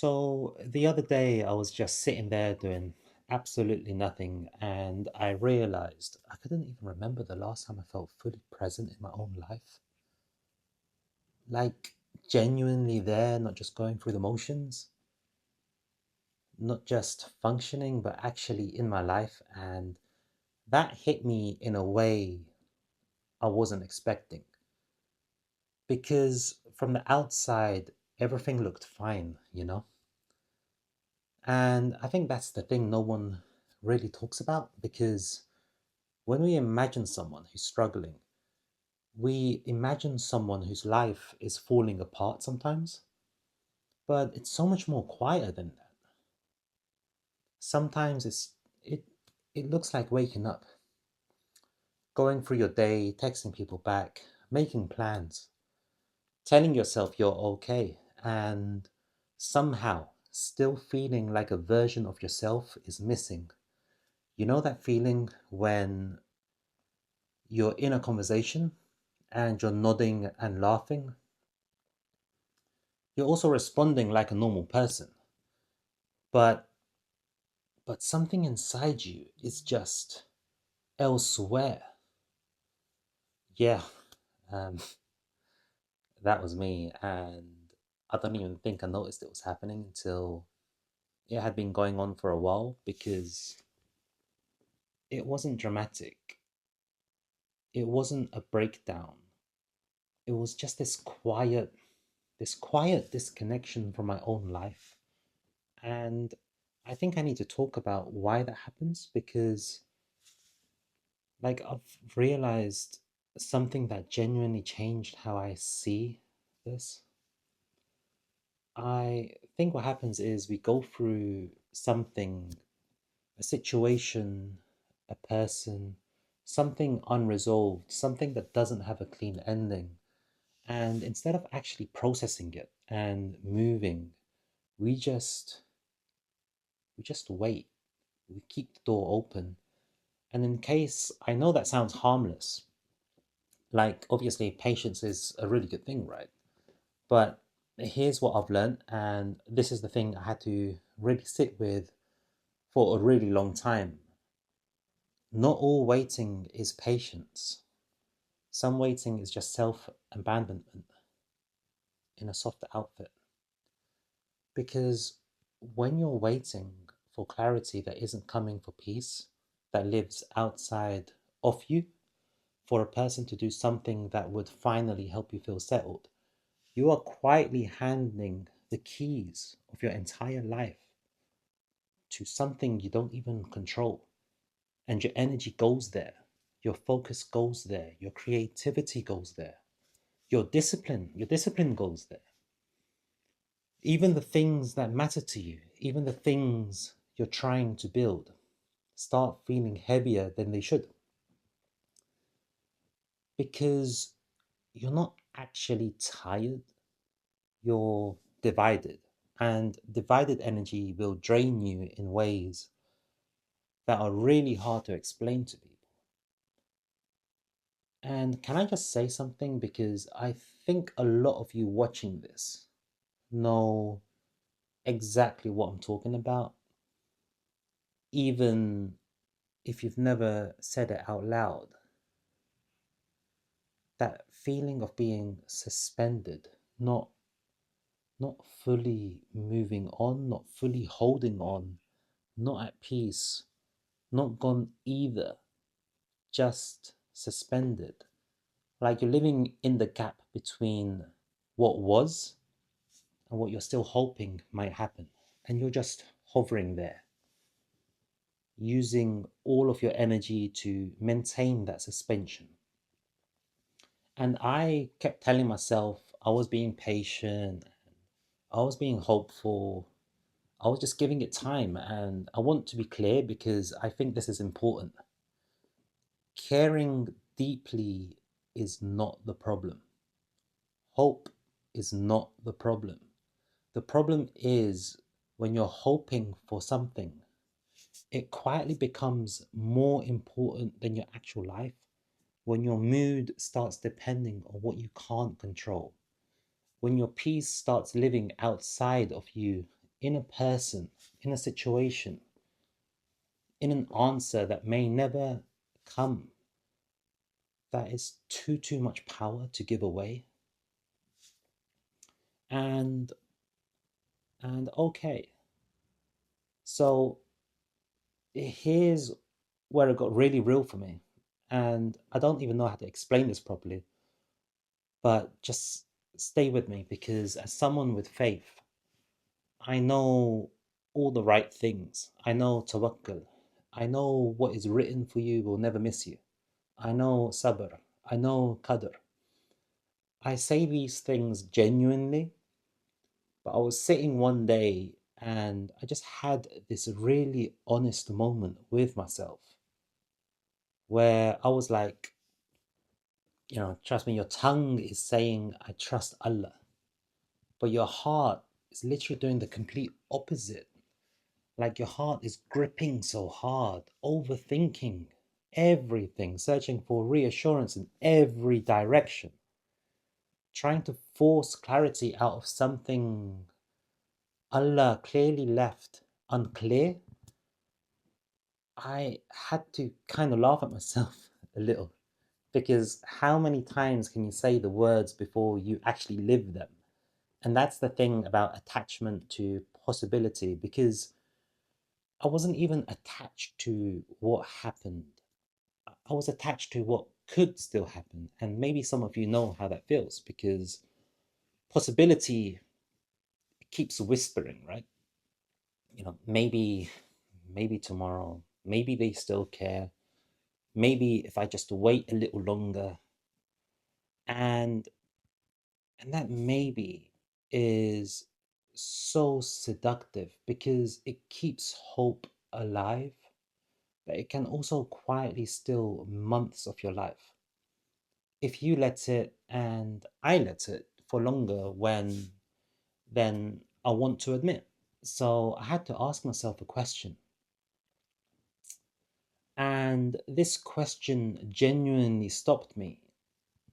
So the other day, I was just sitting there doing absolutely nothing, and I realized I couldn't even remember the last time I felt fully present in my own life. Like genuinely there, not just going through the motions, not just functioning, but actually in my life. And that hit me in a way I wasn't expecting. Because from the outside, everything looked fine. And I think that's the thing no one really talks about because when we imagine someone who's struggling, we imagine someone whose life is falling apart sometimes, but it's so much more quieter than that. Sometimes it it looks like waking up, going through your day, texting people back, making plans, telling yourself you're okay, and somehow still feeling like a version of yourself is missing. You know that feeling when you're in a conversation and you're nodding and laughing? You're also responding like a normal person, but something inside you is just elsewhere. Yeah, um, that was me, and I don't even think I noticed it was happening until it had been going on for a while because it wasn't dramatic. It wasn't a breakdown. It was just this quiet disconnection from my own life. And I think I need to talk about why that happens because, like, I've realized something that genuinely changed how I see this. I think what happens is we go through something, a situation, a person, something unresolved, something that doesn't have a clean ending. And instead of actually processing it and moving, we just we just wait. We keep the door open. And in case I know that sounds harmless, like obviously patience is a really good thing, right? But here's what I've learned, and this is the thing I had to really sit with for a really long time. Not all waiting is patience. Some waiting is just self abandonment in a softer outfit. Because when you're waiting for clarity that isn't coming, for peace that lives outside of you, for a person to do something that would finally help you feel settled, you are quietly handing the keys of your entire life to something you don't even control. And your energy goes there, your focus goes there, your creativity goes there, your discipline goes there. Even the things that matter to you, even the things you're trying to build, start feeling heavier than they should because you're not actually tired, you're divided. And divided energy will drain you in ways that are really hard to explain to people. And can I just say something? Because I think a lot of you watching this know exactly what I'm talking about, even if you've never said it out loud. That feeling of being suspended, not not fully moving on, not fully holding on, not at peace, not gone either, just suspended. Like you're living in the gap between what was and what you're still hoping might happen. And you're just hovering there, using all of your energy to maintain that suspension. And I kept telling myself I was being patient, I was being hopeful, I was just giving it time. And I want to be clear because I think this is important. Caring deeply is not the problem. Hope is not the problem. The problem is when you're hoping for something, it quietly becomes more important than your actual life. When your mood starts depending on what you can't control, when your peace starts living outside of you in a person, in a situation, in an answer that may never come, that is too much power to give away. And okay, so here's where it got really real for me. And I don't even know how to explain this properly, but just stay with me, because as someone with faith, I know all the right things. I know tawakkul. I know what is written for you will never miss you. I know sabr. I know qadr. I say these things genuinely, but I was sitting one day and I just had this really honest moment with myself where I was like, trust me, your tongue is saying, I trust Allah, but your heart is literally doing the complete opposite. Like your heart is gripping so hard, overthinking everything, searching for reassurance in every direction, trying to force clarity out of something Allah clearly left unclear. I had to kind of laugh at myself a little, because how many times can you say the words before you actually live them? And that's the thing about attachment to possibility, because I wasn't even attached to what happened. I was attached to what could still happen. And maybe some of you know how that feels, because possibility keeps whispering, right? Maybe tomorrow, maybe they still care. Maybe if I just wait a little longer. And that maybe is so seductive, because it keeps hope alive, but it can also quietly steal months of your life if you let it, and I let it for longer than I want to admit. So I had to ask myself a question. And this question genuinely stopped me.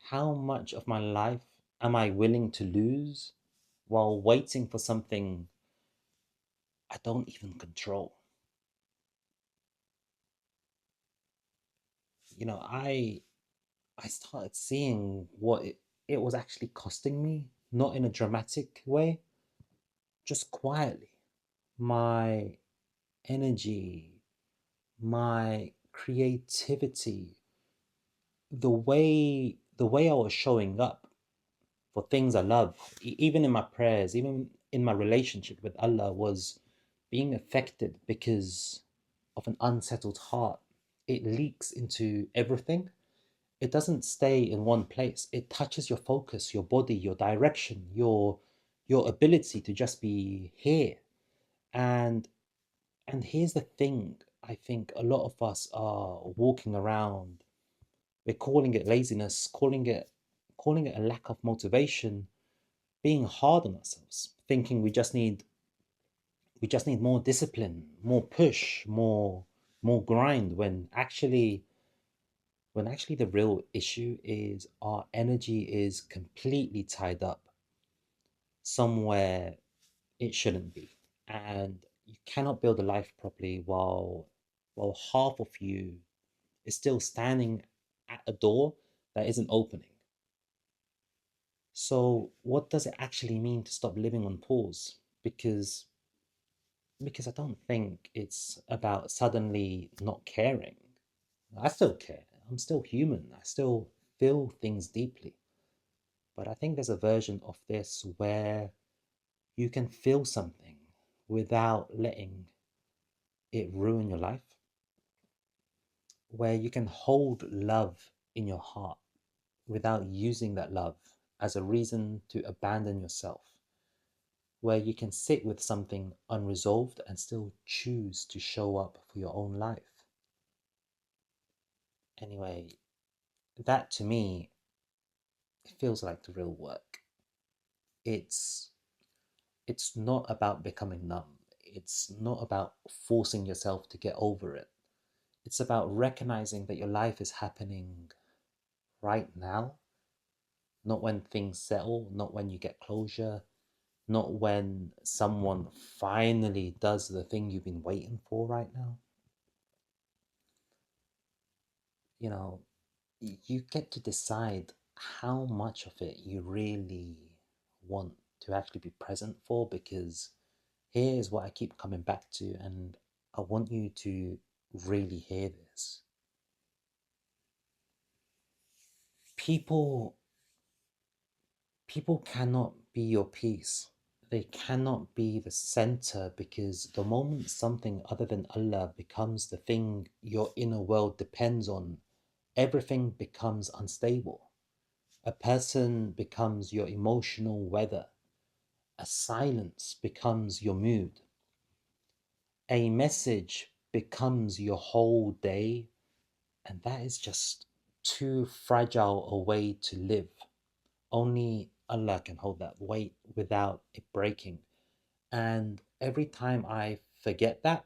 How much of my life am I willing to lose while waiting for something I don't even control? I started seeing what it was actually costing me, not in a dramatic way, just quietly. My energy, my creativity, the way I was showing up for things I love, even in my prayers, even in my relationship with Allah, was being affected because of an unsettled heart. It leaks into everything. It doesn't stay in one place. It touches your focus, your body, your direction, your ability to just be here. And here's the thing, I think a lot of us are walking around, we're calling it laziness, calling it a lack of motivation, being hard on ourselves, thinking we just need more discipline, more push, more grind, when actually the real issue is our energy is completely tied up somewhere it shouldn't be. And you cannot build a life properly while half of you is still standing at a door that isn't opening. So what does it actually mean to stop living on pause? Because I don't think it's about suddenly not caring. I still care. I'm still human. I still feel things deeply. But I think there's a version of this where you can feel something without letting it ruin your life, where you can hold love in your heart without using that love as a reason to abandon yourself, where you can sit with something unresolved and still choose to show up for your own life. Anyway, that to me feels like the real work. It's it's not about becoming numb. It's not about forcing yourself to get over it. It's about recognizing that your life is happening right now, not when things settle, not when you get closure, not when someone finally does the thing you've been waiting for right now. You know, you get to decide how much of it you really want to actually be present for, because here's what I keep coming back to, and I want you to really hear this. People people cannot be your peace. They cannot be the center, because the moment something other than Allah becomes the thing your inner world depends on, everything becomes unstable. A person becomes your emotional weather. A silence becomes your mood. A message becomes your whole day. And that is just too fragile a way to live. Only Allah can hold that weight without it breaking. And every time I forget that,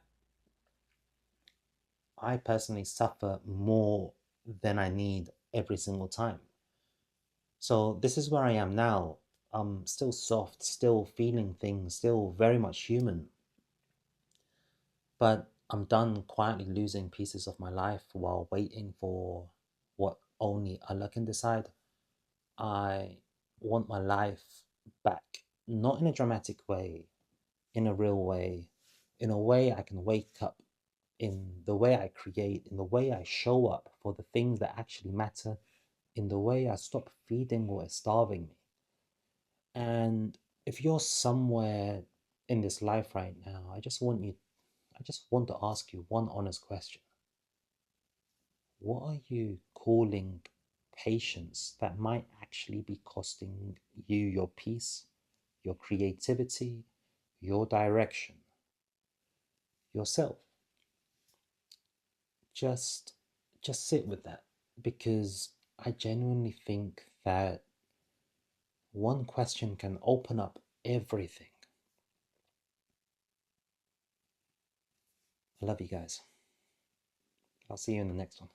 I personally suffer more than I need every single time. So this is where I am now. I'm still soft, still feeling things, still very much human. But I'm done quietly losing pieces of my life while waiting for what only Allah can decide. I want my life back, not in a dramatic way, in a real way, in a way I can wake up, in the way I create, in the way I show up for the things that actually matter, in the way I stop feeding what is starving me. And if you're somewhere in this life right now, I just want to ask you one honest question. What are you calling patience that might actually be costing you your peace, your creativity, your direction, yourself? Just just sit with that, because I genuinely think that one question can open up everything. I love you guys. I'll see you in the next one.